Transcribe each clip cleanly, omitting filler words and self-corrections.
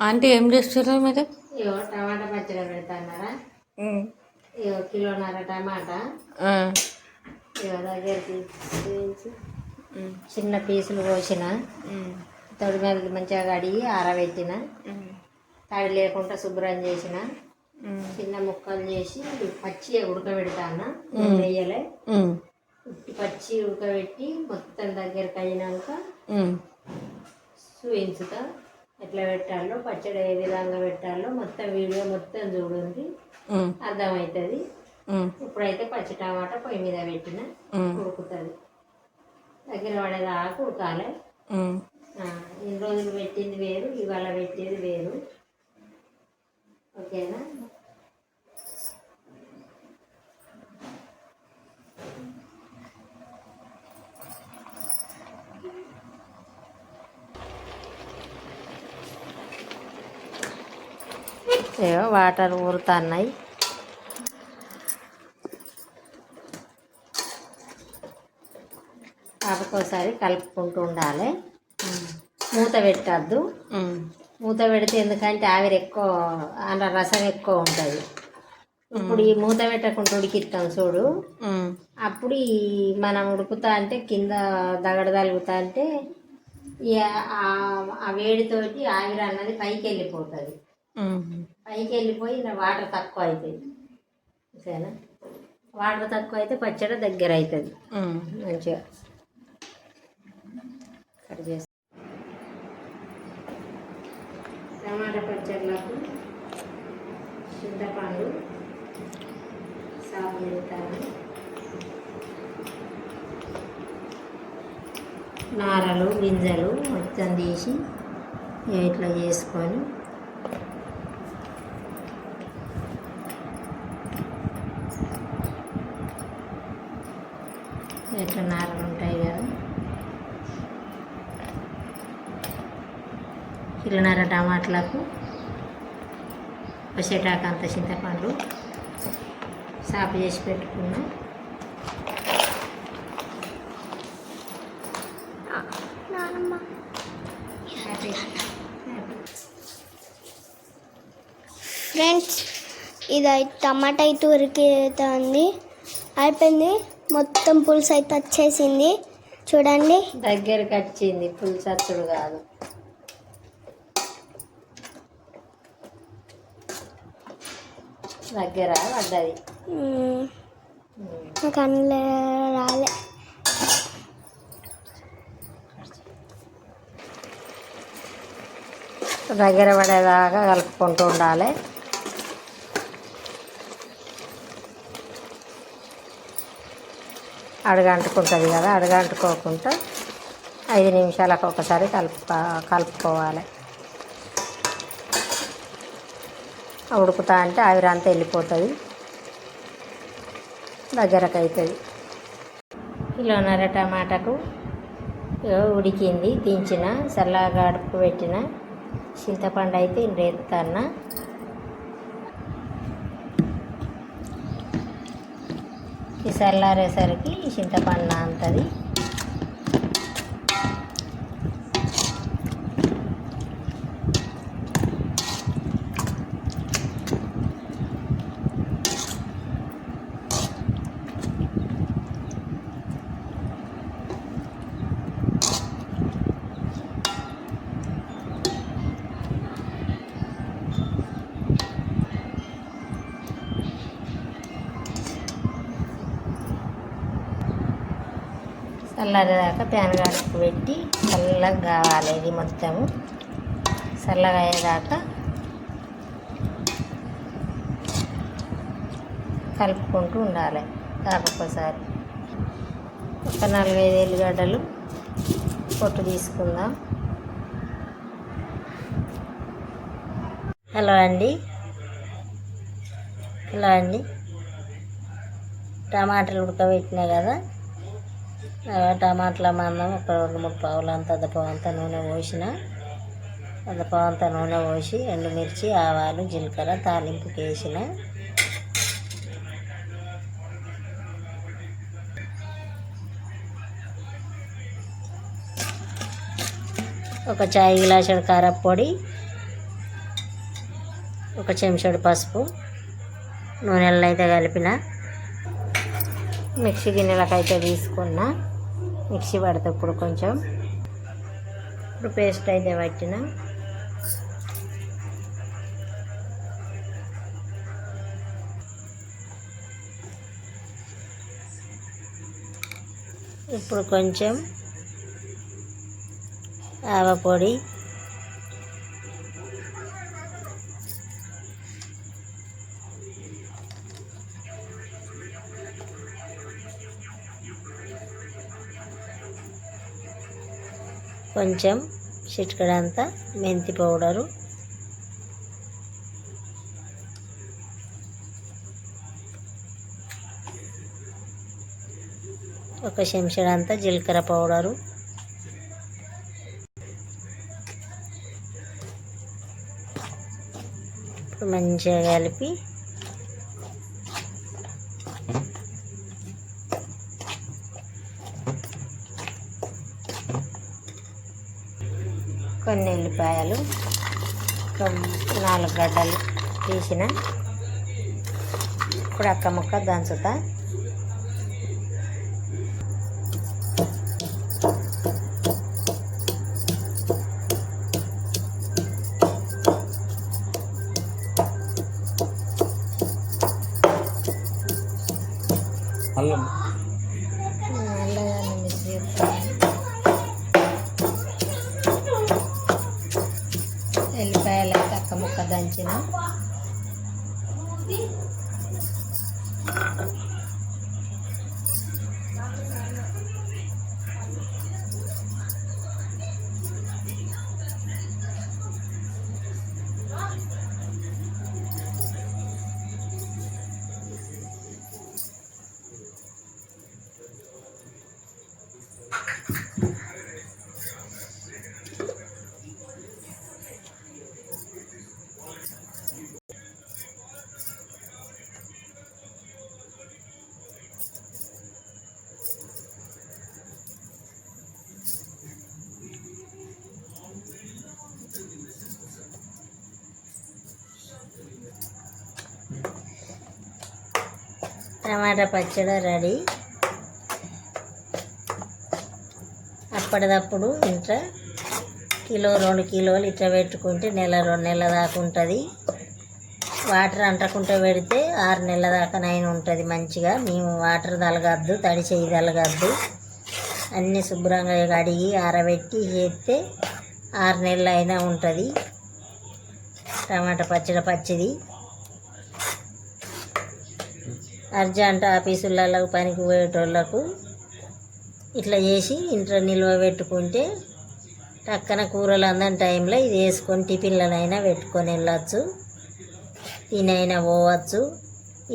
Aunty ఏం చేస్తున్నారు మీరు? ఇగో టమాటా పచ్చడి పెడతాన్నారా? ఇగో కిలోన్నర టమాటా ఇగో దగ్గరికి వేసి చిన్న పీసులు కోసిన తడి మీద మంచిగా కడిగి ఆరబెట్టిన, తడి లేకుండా శుభ్రం చేసిన, చిన్న ముక్కలు చేసి పచ్చి ఉడకబెడతాను. వేయలే, పచ్చి ఉడకబెట్టి మొత్తం దగ్గరికి అయినాక చూపించుతా ఎట్లా పెట్టాలో, పచ్చడి ఏ విధంగా పెట్టాలో మొత్తం వీడియో మొత్తం చూడండి, అర్థమవుతుంది. ఇప్పుడైతే పచ్చి టమాటా పొయ్యి మీద పెట్టిన ఉడుకుతుంది. దగ్గర పడేదాకా ఉడకాలి. ఇన్ని రోజులు పెట్టింది వేరు, ఇవాళ పెట్టేది వేరు. ఓకేనా? వాటర్ ఊరుతున్నాయి. ఒకసారి కలుపుకుంటూ ఉండాలి. మూత పెట్టద్దు. మూత పెడితే ఎందుకంటే ఆవిరి ఎక్కువ, అలా రసం ఎక్కువ ఉంటుంది. ఇప్పుడు ఈ మూత పెట్టకుండా ఉడికిస్తాం చూడు, అప్పుడు ఈ మనం ఉడుకుతా అంటే కింద దగడ తలుగుతా అంటే ఆ వేడితోటి ఆవిరి అన్నది పైకి వెళ్ళిపోతుంది. పైకి వెళ్ళిపోయి వాటర్ తక్కువ అవుతుంది. ఓకేనా? వాటర్ తక్కువ అయితే పచ్చడి దగ్గర అవుతుంది. మంచిగా కట్ చేసి టమాటా పచ్చళ్ళకు చింతపండు సాగు పెడతాను. నారలు గింజలు మొత్తం తీసి ఇట్లా చేసుకొని ఇట్లా నారలు ఉంటాయి కదా, కిలోన్నర టమాటాలకు వచ్చేటాకు అంత చింతపండు సాపు చేసి పెట్టుకున్నా. ఫ్రెండ్స్, ఇది టమాటా అయితే ఉరికితుంది, అయిపోయింది. మొత్తం పులుసు అయితే వచ్చేసింది చూడండి. దగ్గరికి వచ్చింది, పులుసు అచ్చుడు కాదు. దగ్గర పడ్డది. నాకు అందులో రాలే. దగ్గర పడేదాకా కలుపుకుంటూ ఉండాలి. అడుగంటుకుంటుంది కదా, అడుగంటుకోకుండా 5 నిమిషాలకు ఒకసారి కలుపుకోవాలి. ఉడుకుతా అంటే ఆవిరంతా వెళ్ళిపోతుంది, దగ్గరకు అవుతుంది. కిలోన్నర టమాటాకు ఉడికింది, దించిన, చల్లగా అడుపు పెట్టిన చింతపండు అయితే ఇండ్రేస్తాన్న. ఈ చల్లారేసరికి చింతపండు నానుతుంది. చల్లరేదాకా ప్యాన్ గడుపు పెట్టి చల్లగా కావాలి. ఇది మొత్తము చల్లగా అయ్యేదాకా కలుపుకుంటూ ఉండాలి. ఒక్కొక్కసారి ఒక 4-5 ఎల్లిగడ్డలు పొట్టు తీసుకుందాం. హలో అండి, టమాటాలు ఉడకబెట్టినాయి కదా, టమాటాల మందం ఒక 2-3 పావులు అంత అద్దపావంత నూనె పోసిన, అద్దపావంత నూనె పోసి ఎండుమిర్చి, ఆవాలు, జీలకర్ర తాలింపుకి వేసిన. ఒక చాయ్ గ్లాసుడు కారపొడి, ఒక చెంచాడు పసుపు, నూనెల్లో అయితే కలిపిన, మిక్సీ గిన్నెలకైతే తీసుకున్న. మిక్సీ పడితే ఇప్పుడు కొంచెం ఇప్పుడు పేస్ట్ అయితే పట్టిన. ఇప్పుడు కొంచెం ఆవపొడి, కొంచెం చిటికెడంత మెంతి పౌడరు, ఒక చెంచాడంత జీలకర్ర పౌడరు, ఇప్పుడు మంచిగా కలిపి కొన్ని ఎల్లిపాయలు, ఒక 4 గడ్డలు తీసిన. ఇప్పుడు అక్క ముక్క దంచుతా. అల్లం అల్లగానే మిక్స్ చేస్తాను. ఎల్లిపాయలు అయితే అక్క ముక్క దంచిన. టమాటా పచ్చడి రెడీ. అప్పటిదప్పుడు ఇంట్లో 1-2 కిలోలు ఇట్లా పెట్టుకుంటే 1-2 నెలల దాకా ఉంటుంది. వాటర్ అంటకుంటే పెడితే 6 నెలల దాకానైనా ఉంటుంది మంచిగా. మేము వాటర్ తలగద్దు, తడి చేయి తలగద్దు, అన్నీ శుభ్రంగా కడిగి ఆరబెట్టి చేస్తే 6 నెలలు అయినా ఉంటుంది టమాటా పచ్చడి. అర్జెంట్ ఆఫీసులలో పనికి పోయేటోళ్ళకు ఇట్లా చేసి ఇంట్లో నిల్వ పెట్టుకుంటే టక్కన కూరలు అందని టైంలో ఇది వేసుకొని టిఫిన్లనైనా పెట్టుకొని వెళ్ళచ్చు, తినైనా పోవచ్చు.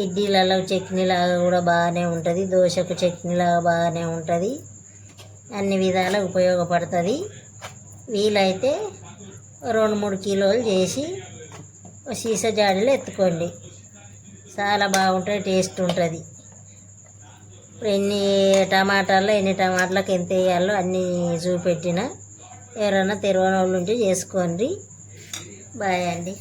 ఇడ్లీలలో చట్నీలాగా కూడా బాగానే ఉంటుంది, దోశకు చట్నీలాగా బాగానే ఉంటుంది, అన్ని విధాల ఉపయోగపడుతుంది. వీలైతే 2-3 కిలోలు చేసి సీసా జాడీలో ఎత్తుకోండి, చాలా బాగుంటుంది, టేస్ట్ ఉంటుంది. ఇప్పుడు ఎన్ని టమాటాలకు ఎంత వేయాలో అన్నీ చూపెట్టిన. ఎవరైనా తెరవని వాళ్ళు ఉంటే చేసుకోండి. బాయ్ అండి.